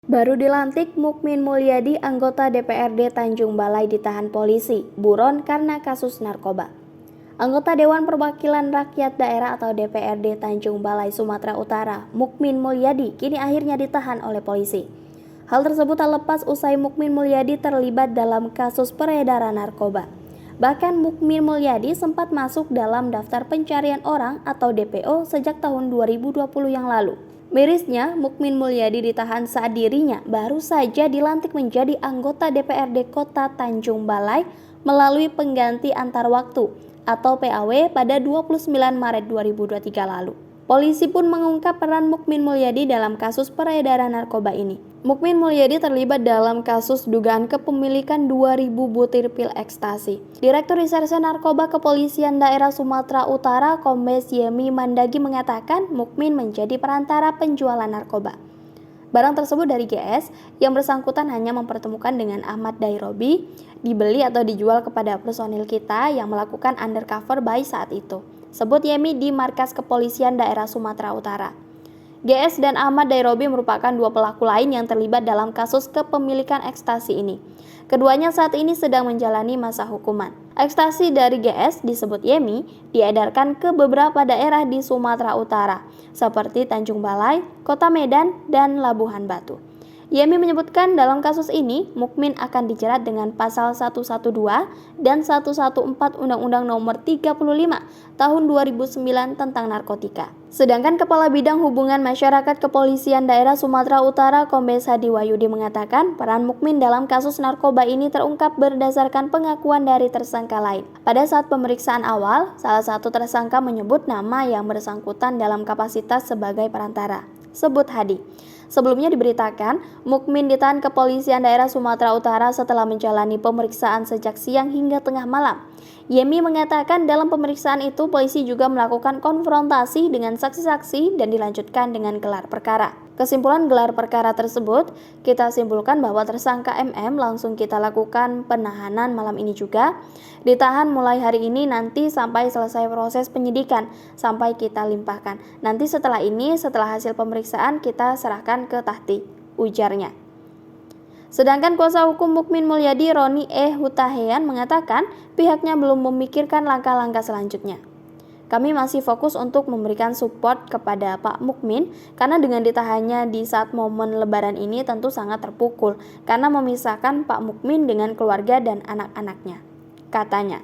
Baru dilantik, Mukmin Mulyadi, anggota DPRD Tanjung Balai ditahan polisi, buron karena kasus narkoba. Anggota Dewan Perwakilan Rakyat Daerah atau DPRD Tanjung Balai, Sumatera Utara, Mukmin Mulyadi, kini akhirnya ditahan oleh polisi. Hal tersebut tak lepas usai Mukmin Mulyadi terlibat dalam kasus peredaran narkoba. Bahkan Mukmin Mulyadi sempat masuk dalam daftar pencarian orang atau DPO sejak tahun 2020 yang lalu. Mirisnya, Mukmin Mulyadi ditahan saat dirinya baru saja dilantik menjadi anggota DPRD Kota Tanjung Balai melalui pengganti antar waktu atau PAW pada 29 Maret 2023 lalu. Polisi pun mengungkap peran Mukmin Mulyadi dalam kasus peredaran narkoba ini. Mukmin Mulyadi terlibat dalam kasus dugaan kepemilikan 2.000 butir pil ekstasi. Direktur Reserse Narkoba Kepolisian Daerah Sumatera Utara, Kombes Yemi Mandagi mengatakan Mukmin menjadi perantara penjualan narkoba. Barang tersebut dari GS yang bersangkutan hanya mempertemukan dengan Ahmad Dairobi, dibeli atau dijual kepada personil kita yang melakukan undercover buy saat itu. Sebut Yemi di Markas Kepolisian Daerah Sumatera Utara. GS dan Ahmad Dairobi merupakan dua pelaku lain yang terlibat dalam kasus kepemilikan ekstasi ini. Keduanya saat ini sedang menjalani masa hukuman. Ekstasi dari GS disebut Yemi diedarkan ke beberapa daerah di Sumatera Utara, seperti Tanjung Balai, Kota Medan, dan Labuhan Batu. Yemi menyebutkan dalam kasus ini, Mukmin akan dijerat dengan pasal 112 dan 114 Undang-Undang Nomor 35 Tahun 2009 tentang narkotika. Sedangkan Kepala Bidang Hubungan Masyarakat Kepolisian Daerah Sumatera Utara, Kombes Hadi Wahyudi mengatakan peran Mukmin dalam kasus narkoba ini terungkap berdasarkan pengakuan dari tersangka lain. Pada saat pemeriksaan awal, salah satu tersangka menyebut nama yang bersangkutan dalam kapasitas sebagai perantara. Sebut Hadi. Sebelumnya diberitakan, Mukmin ditahan Kepolisian Daerah Sumatera Utara setelah menjalani pemeriksaan sejak siang hingga tengah malam. Yemi mengatakan dalam pemeriksaan itu polisi juga melakukan konfrontasi dengan saksi-saksi dan dilanjutkan dengan gelar perkara. Kesimpulan gelar perkara tersebut, kita simpulkan bahwa tersangka MM langsung kita lakukan penahanan malam ini juga. Ditahan mulai hari ini nanti sampai selesai proses penyidikan, sampai kita limpahkan. Nanti setelah ini, setelah hasil pemeriksaan kita serahkan ke tahti, ujarnya. Sedangkan kuasa hukum Mukmin Mulyadi, Roni Hutahean, mengatakan pihaknya belum memikirkan langkah-langkah selanjutnya. Kami masih fokus untuk memberikan support kepada Pak Mukmin karena dengan ditahannya di saat momen lebaran ini tentu sangat terpukul karena memisahkan Pak Mukmin dengan keluarga dan anak-anaknya, katanya.